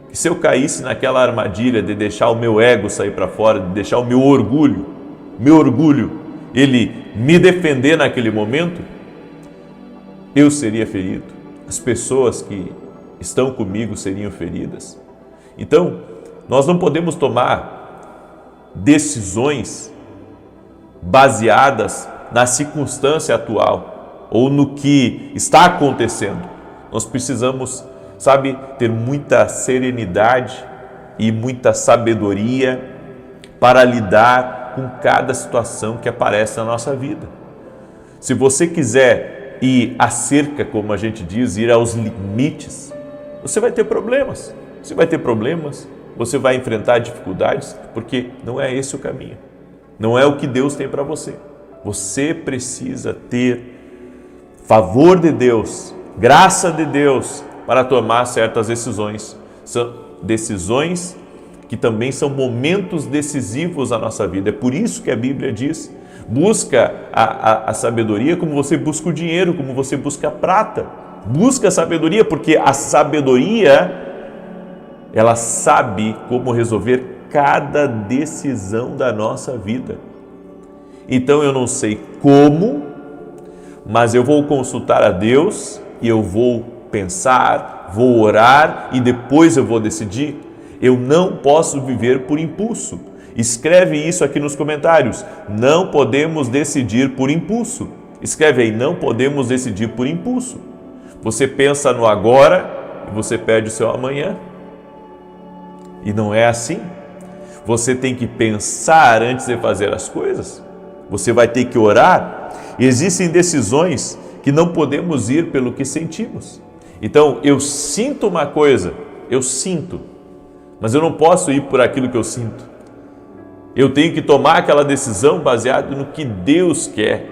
que se eu caísse naquela armadilha de deixar o meu ego sair para fora, de deixar o meu orgulho, ele me defender naquele momento, eu seria ferido. As pessoas que estão comigo seriam feridas. Então, nós não podemos tomar decisões baseadas na circunstância atual ou no que está acontecendo. Nós precisamos, sabe, ter muita serenidade e muita sabedoria para lidar com cada situação que aparece na nossa vida. Se você quiser ir à cerca, como a gente diz, ir aos limites, você vai ter problemas. Você vai enfrentar dificuldades, porque não é esse o caminho. Não é o que Deus tem para você. Você precisa ter favor de Deus, graça de Deus, para tomar certas decisões. São decisões que também são momentos decisivos na nossa vida. É por isso que a Bíblia diz: busca a sabedoria como você busca o dinheiro, como você busca a prata. Busca a sabedoria, porque a sabedoria, ela sabe como resolver cada decisão da nossa vida. Então eu não sei como, mas eu vou consultar a Deus e eu vou pensar, vou orar e depois eu vou decidir. Eu não posso viver por impulso. Escreve isso aqui nos comentários. Não podemos decidir por impulso. Escreve aí: não podemos decidir por impulso. Você pensa no agora e você perde o seu amanhã. E não é assim. Você tem que pensar antes de fazer as coisas. Você vai ter que orar. Existem decisões que não podemos ir pelo que sentimos. Então, eu sinto uma coisa, mas eu não posso ir por aquilo que eu sinto. Eu tenho que tomar aquela decisão baseada no que Deus quer.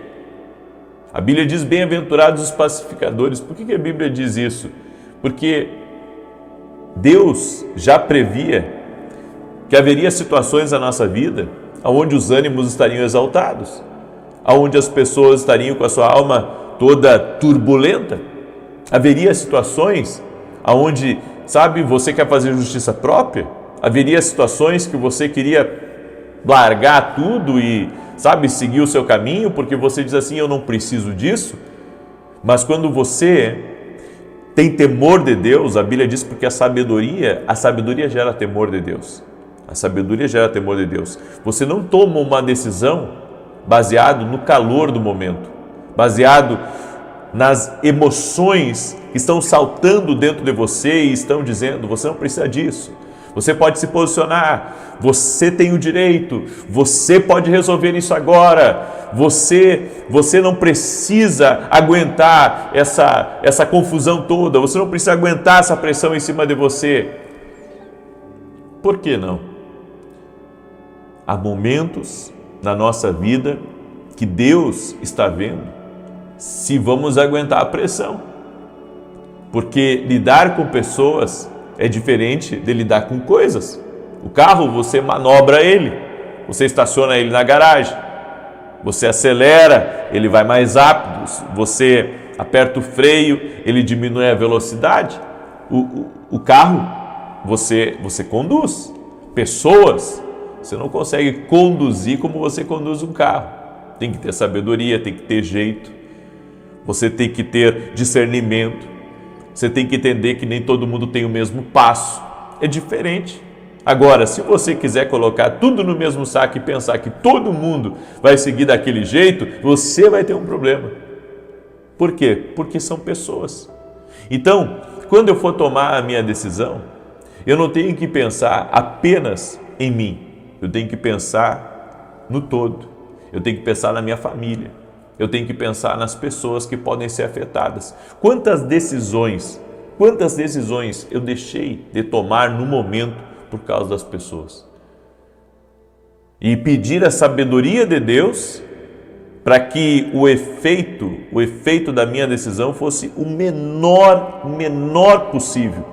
A Bíblia diz: bem-aventurados os pacificadores. Por que a Bíblia diz isso? Porque Deus já previa que haveria situações na nossa vida onde os ânimos estariam exaltados, onde as pessoas estariam com a sua alma toda turbulenta. Haveria situações onde, sabe, você quer fazer justiça própria. Haveria situações que você queria largar tudo e, sabe, seguir o seu caminho, porque você diz assim: eu não preciso disso. Mas quando você tem temor de Deus, a Bíblia diz, porque a sabedoria gera temor de Deus. A sabedoria gera temor de Deus. Você não toma uma decisão baseado no calor do momento, baseado nas emoções que estão saltando dentro de você e estão dizendo: você não precisa disso. Você pode se posicionar, você tem o direito, você pode resolver isso agora, você não precisa aguentar essa confusão toda, você não precisa aguentar essa pressão em cima de você. Por que não? Há momentos na nossa vida que Deus está vendo se vamos aguentar a pressão. Porque lidar com pessoas é diferente de lidar com coisas. O carro, você manobra ele, você estaciona ele na garagem, você acelera, ele vai mais rápido, você aperta o freio, ele diminui a velocidade. O carro, você conduz. Pessoas, você não consegue conduzir como você conduz um carro. Tem que ter sabedoria, tem que ter jeito, você tem que ter discernimento, você tem que entender que nem todo mundo tem o mesmo passo, é diferente. Agora, se você quiser colocar tudo no mesmo saco e pensar que todo mundo vai seguir daquele jeito, você vai ter um problema. Por quê? Porque são pessoas. Então, quando eu for tomar a minha decisão, eu não tenho que pensar apenas em mim, eu tenho que pensar no todo, eu tenho que pensar na minha família, eu tenho que pensar nas pessoas que podem ser afetadas. Quantas decisões eu deixei de tomar no momento por causa das pessoas? E pedir a sabedoria de Deus para que o efeito da minha decisão fosse o menor possível.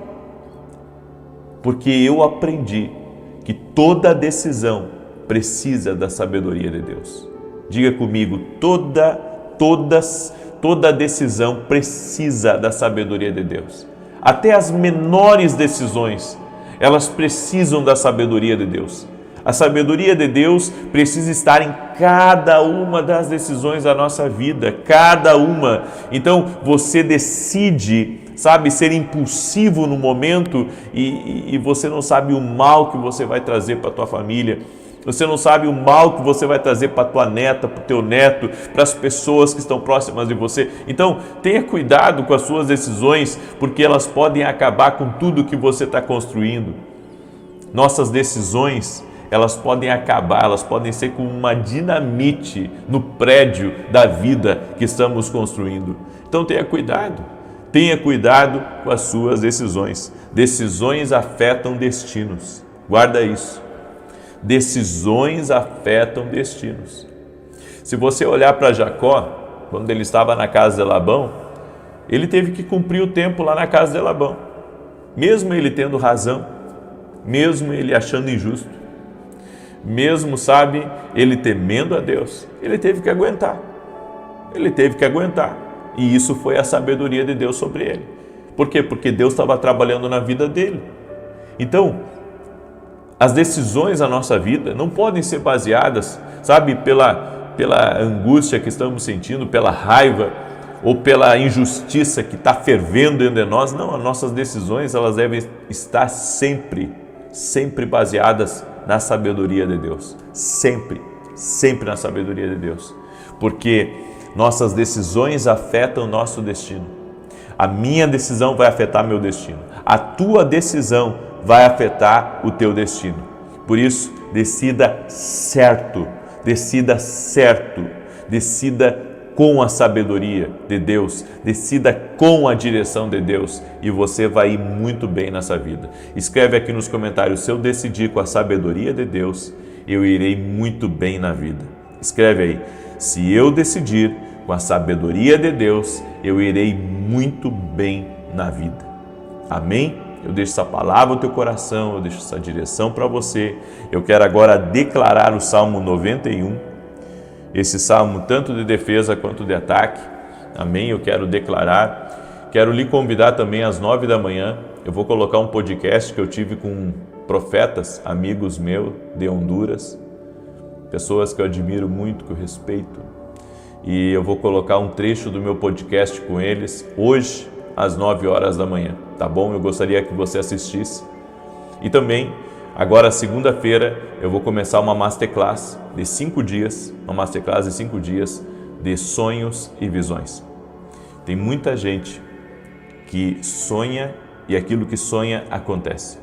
Porque eu aprendi que toda decisão precisa da sabedoria de Deus. Diga comigo, toda decisão precisa da sabedoria de Deus. Até as menores decisões, elas precisam da sabedoria de Deus. A sabedoria de Deus precisa estar em cada uma das decisões da nossa vida, cada uma. Então, você decide, ser impulsivo no momento e você não sabe o mal que você vai trazer para a tua família. Você não sabe o mal que você vai trazer para a tua neta, para o teu neto, para as pessoas que estão próximas de você. Então, tenha cuidado com as suas decisões, porque elas podem acabar com tudo que você está construindo. Nossas decisões, elas podem acabar, elas podem ser como uma dinamite no prédio da vida que estamos construindo. Então, tenha cuidado com as suas decisões. Decisões afetam destinos. Guarda isso. Decisões afetam destinos. Se você olhar para Jacó, quando ele estava na casa de Labão, ele teve que cumprir o tempo lá na casa de Labão, mesmo ele tendo razão, mesmo ele achando injusto, mesmo, ele temendo a Deus, ele teve que aguentar. E isso foi a sabedoria de Deus sobre ele. Por quê? Porque Deus estava trabalhando na vida dele. Então, as decisões da nossa vida não podem ser baseadas, pela angústia que estamos sentindo, pela raiva ou pela injustiça que está fervendo dentro de nós. Não, as nossas decisões, elas devem estar sempre baseadas na sabedoria de Deus. Sempre na sabedoria de Deus. Porque nossas decisões afetam o nosso destino. A minha decisão vai afetar meu destino. A tua decisão vai afetar o teu destino. Por isso, decida certo, decida com a sabedoria de Deus, decida com a direção de Deus e você vai ir muito bem nessa vida. Escreve aqui nos comentários, se eu decidir com a sabedoria de Deus, eu irei muito bem na vida. Escreve aí, se eu decidir com a sabedoria de Deus, eu irei muito bem na vida. Amém? Eu deixo essa palavra no teu coração, eu deixo essa direção para você. Eu quero agora declarar o Salmo 91, esse salmo tanto de defesa quanto de ataque. Amém? Eu quero declarar. Quero lhe convidar também às 9 da manhã. Eu vou colocar um podcast que eu tive com profetas, amigos meus de Honduras, pessoas que eu admiro muito, que eu respeito. E eu vou colocar um trecho do meu podcast com eles hoje, às 9 horas da manhã, tá bom? Eu gostaria que você assistisse. E também, agora segunda-feira, eu vou começar uma masterclass de 5 dias, de sonhos e visões. Tem muita gente que sonha e aquilo que sonha acontece.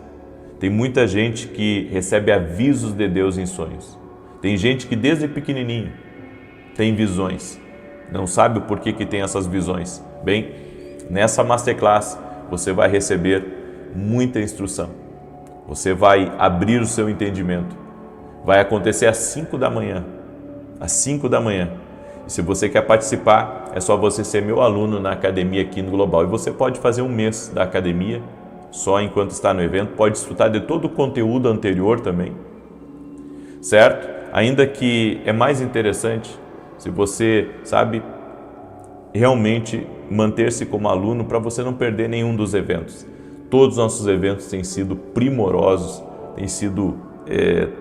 Tem muita gente que recebe avisos de Deus em sonhos. Tem gente que desde pequenininho tem visões, não sabe o porquê que tem essas visões. Bem, nessa masterclass você vai receber muita instrução. Você vai abrir o seu entendimento. Vai acontecer às 5 da manhã. Às 5 da manhã. E se você quer participar, é só você ser meu aluno na Academia Quino Global. E você pode fazer um mês da academia, só enquanto está no evento. Pode desfrutar de todo o conteúdo anterior também. Certo? Ainda que é mais interessante se você, realmente manter-se como aluno para você não perder nenhum dos eventos. Todos os nossos eventos têm sido primorosos, têm sido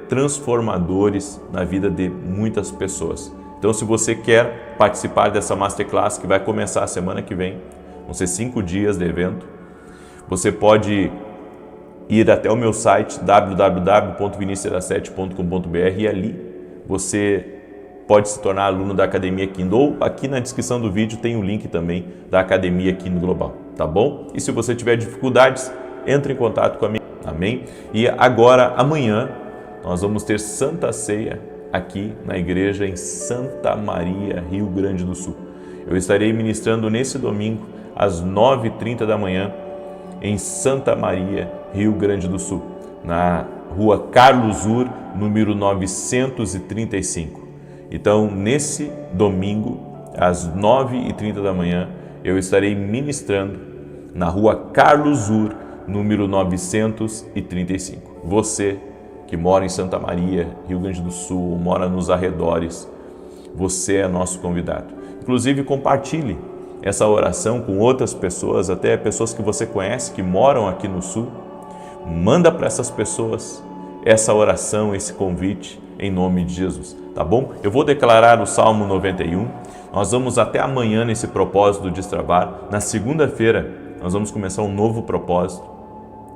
transformadores na vida de muitas pessoas. Então, se você quer participar dessa Masterclass que vai começar a semana que vem, vão ser 5 dias de evento, você pode ir até o meu site www.vinicius17.com.br e ali você pode se tornar aluno da Academia Quino, ou aqui na descrição do vídeo tem o link também da Academia Quino Global. tá bom? E se você tiver dificuldades, entre em contato comigo, amém? E agora, amanhã, nós vamos ter Santa Ceia aqui na igreja em Santa Maria, Rio Grande do Sul. Eu estarei ministrando nesse domingo às 9h30 da manhã em Santa Maria, Rio Grande do Sul, na rua Carlos Ur, número 935. Então, nesse domingo, às 9h30 da manhã, eu estarei ministrando na rua Carlos Ur, número 935. Você que mora em Santa Maria, Rio Grande do Sul, mora nos arredores, você é nosso convidado. Inclusive, compartilhe essa oração com outras pessoas, até pessoas que você conhece, que moram aqui no Sul. Manda para essas pessoas essa oração, esse convite, em nome de Jesus, tá bom? Eu vou declarar o Salmo 91, nós vamos até amanhã nesse propósito de destravar. Na segunda-feira, nós vamos começar um novo propósito,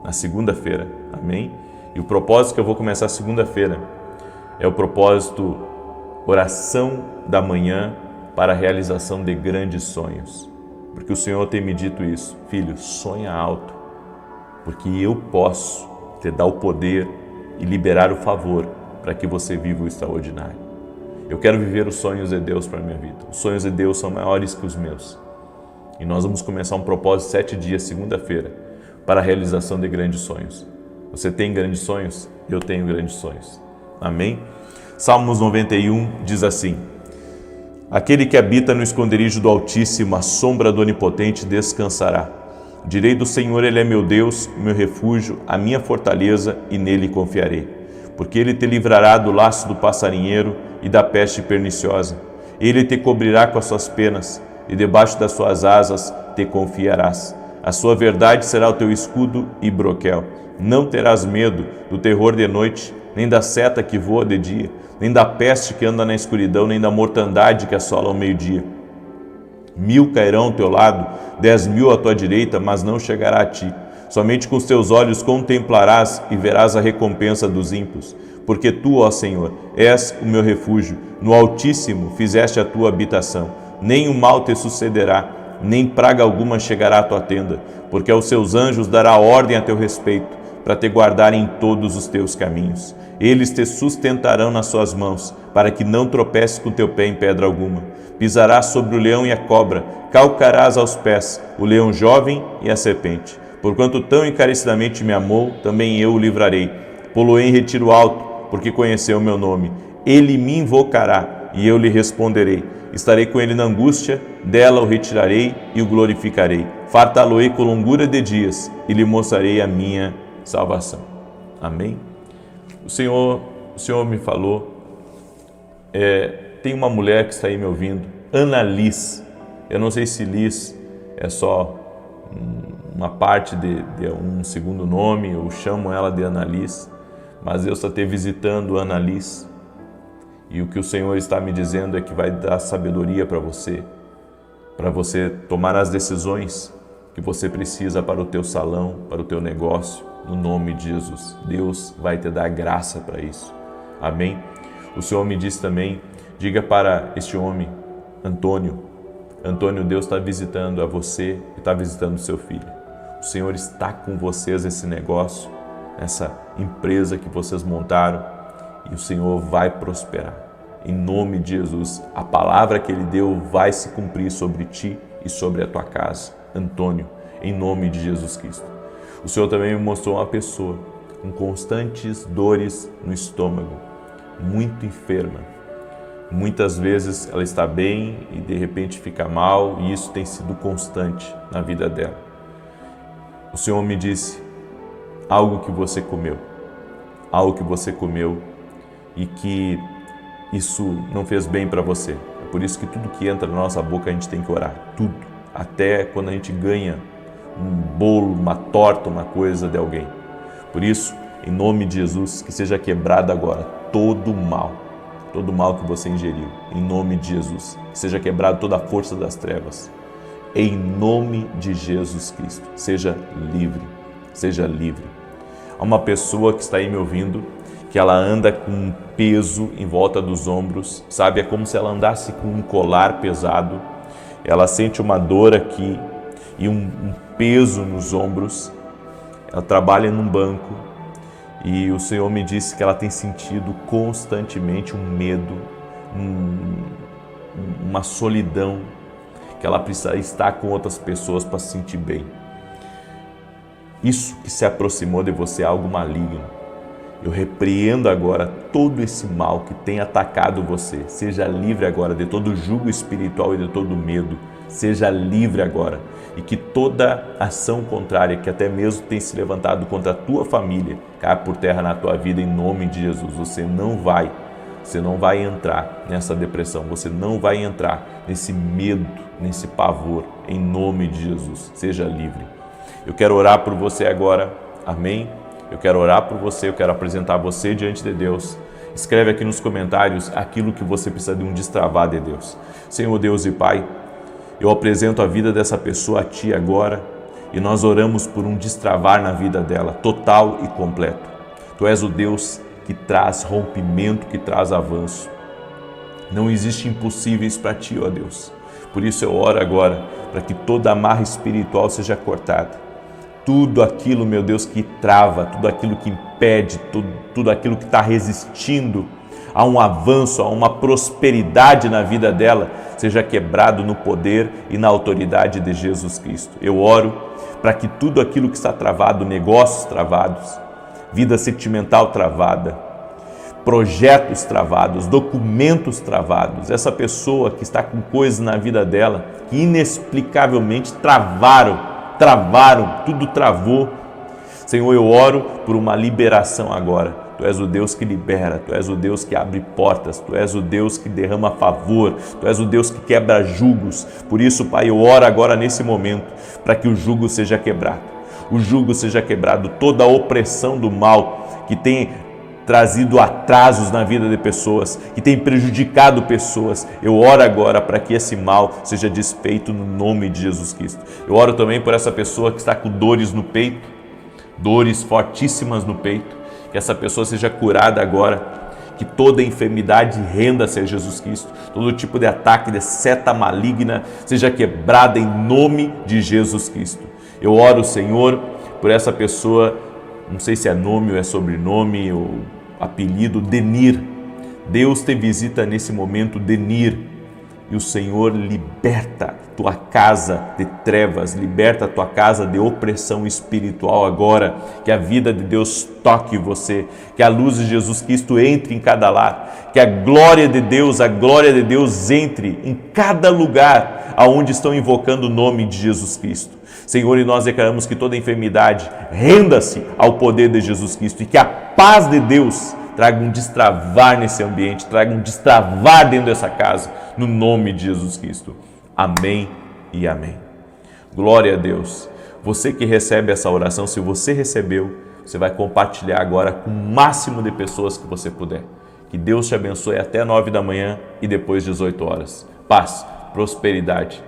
na segunda-feira, amém? E o propósito que eu vou começar segunda-feira é o propósito oração da manhã para a realização de grandes sonhos. Porque o Senhor tem me dito isso, filho, sonha alto, porque eu posso te dar o poder e liberar o favor para que você viva o extraordinário. Eu quero viver os sonhos de Deus para a minha vida. Os sonhos de Deus são maiores que os meus. E nós vamos começar um propósito 7 dias, segunda-feira, para a realização de grandes sonhos. Você tem grandes sonhos? Eu tenho grandes sonhos. Amém? Salmos 91 diz assim: aquele que habita no esconderijo do Altíssimo, à sombra do Onipotente descansará. Direi do Senhor, Ele é meu Deus, meu refúgio, a minha fortaleza, e nele confiarei. Porque Ele te livrará do laço do passarinheiro e da peste perniciosa. Ele te cobrirá com as suas penas, e debaixo das suas asas te confiarás. A sua verdade será o teu escudo e broquel. Não terás medo do terror de noite, nem da seta que voa de dia, nem da peste que anda na escuridão, nem da mortandade que assola ao meio-dia. 1000 cairão ao teu lado, 10.000 à tua direita, mas não chegará a ti. Somente com os teus olhos contemplarás e verás a recompensa dos ímpios. Porque tu, ó Senhor, és o meu refúgio, no Altíssimo fizeste a tua habitação. Nem o mal te sucederá, nem praga alguma chegará à tua tenda, porque aos seus anjos dará ordem a teu respeito, para te guardar em todos os teus caminhos. Eles te sustentarão nas suas mãos, para que não tropeces com teu pé em pedra alguma. Pisarás sobre o leão e a cobra, calcarás aos pés o leão jovem e a serpente. Porquanto tão encarecidamente me amou, também eu o livrarei. Pô-lo-ei em retiro alto, porque conheceu o meu nome. Ele me invocará, e eu lhe responderei. Estarei com ele na angústia, dela o retirarei e o glorificarei. Fartá-lo-ei com longura de dias, e lhe mostrarei a minha salvação. Amém? O Senhor me falou, tem uma mulher que está aí me ouvindo, Ana Liz. Eu não sei se Liz é só uma parte de um segundo nome, eu chamo ela de Ana Liz, mas Deus está te visitando, Ana Liz, e o que o Senhor está me dizendo é que vai dar sabedoria para você tomar as decisões que você precisa para o teu salão, para o teu negócio, no nome de Jesus. Deus vai te dar graça para isso. Amém? O Senhor me disse também, diga para este homem, Antônio, Deus está visitando a você e está visitando o seu filho. O Senhor está com vocês nesse negócio, nessa empresa que vocês montaram, e o Senhor vai prosperar. Em nome de Jesus, a palavra que Ele deu vai se cumprir sobre ti e sobre a tua casa. Antônio, em nome de Jesus Cristo. O Senhor também me mostrou uma pessoa com constantes dores no estômago, muito enferma. Muitas vezes ela está bem e de repente fica mal, e isso tem sido constante na vida dela. O Senhor me disse, algo que você comeu e que isso não fez bem para você. É por isso que tudo que entra na nossa boca a gente tem que orar, tudo. Até quando a gente ganha um bolo, uma torta, uma coisa de alguém. Por isso, em nome de Jesus, que seja quebrado agora todo mal que você ingeriu, em nome de Jesus. Que seja quebrado toda a força das trevas, em nome de Jesus Cristo. Seja livre, seja livre. Há uma pessoa que está aí me ouvindo, que ela anda com um peso em volta dos ombros, sabe? É como se ela andasse com um colar pesado. Ela sente uma dor aqui e um peso nos ombros. Ela trabalha num banco e o Senhor me disse que ela tem sentido constantemente um medo, uma solidão, que ela precisa estar com outras pessoas para se sentir bem. Isso que se aproximou de você é algo maligno. Eu repreendo agora todo esse mal que tem atacado você. Seja livre agora de todo jugo espiritual e de todo medo. Seja livre agora. E que toda ação contrária, que até mesmo tem se levantado contra a tua família, caia por terra na tua vida em nome de Jesus. Você não vai entrar nessa depressão. Você não vai entrar nesse medo, nesse pavor, em nome de Jesus. Seja livre. Eu quero orar por você agora. Amém? Eu quero orar por você, eu quero apresentar você diante de Deus. Escreve aqui nos comentários aquilo que você precisa de um destravar de Deus. Senhor Deus e Pai, eu apresento a vida dessa pessoa a Ti agora e nós oramos por um destravar na vida dela, total e completo. Tu és o Deus que traz rompimento, que traz avanço. Não existe impossíveis para Ti, ó Deus. Por isso eu oro agora para que toda amarra espiritual seja cortada. Tudo aquilo, meu Deus, que trava, tudo aquilo que impede, tudo aquilo que está resistindo a um avanço, a uma prosperidade na vida dela, seja quebrado no poder e na autoridade de Jesus Cristo. Eu oro para que tudo aquilo que está travado, negócios travados, vida sentimental travada, projetos travados, documentos travados, essa pessoa que está com coisas na vida dela que inexplicavelmente travaram, tudo travou. Senhor, eu oro por uma liberação agora. Tu és o Deus que libera, Tu és o Deus que abre portas, Tu és o Deus que derrama favor, Tu és o Deus que quebra jugos. Por isso, Pai, eu oro agora nesse momento para que o jugo seja quebrado. O jugo seja quebrado, toda a opressão do mal que tem trazido atrasos na vida de pessoas, que tem prejudicado pessoas. Eu oro agora para que esse mal seja desfeito no nome de Jesus Cristo. Eu oro também por essa pessoa que está com dores no peito, dores fortíssimas no peito, que essa pessoa seja curada agora, que toda enfermidade renda-se a Jesus Cristo, todo tipo de ataque, de seta maligna seja quebrada em nome de Jesus Cristo. Eu oro, Senhor, por essa pessoa, não sei se é nome ou é sobrenome ou apelido, Denir. Deus te visita nesse momento, Denir, e o Senhor liberta tua casa de trevas, liberta tua casa de opressão espiritual agora, que a vida de Deus toque você, que a luz de Jesus Cristo entre em cada lar, que a glória de Deus entre em cada lugar aonde estão invocando o nome de Jesus Cristo. Senhor, e nós declaramos que toda enfermidade renda-se ao poder de Jesus Cristo e que a paz de Deus traga um destravar nesse ambiente, traga um destravar dentro dessa casa, no nome de Jesus Cristo. Amém e amém. Glória a Deus. Você que recebe essa oração, se você recebeu, você vai compartilhar agora com o máximo de pessoas que você puder. Que Deus te abençoe até 9 da manhã e depois 18 horas. Paz, prosperidade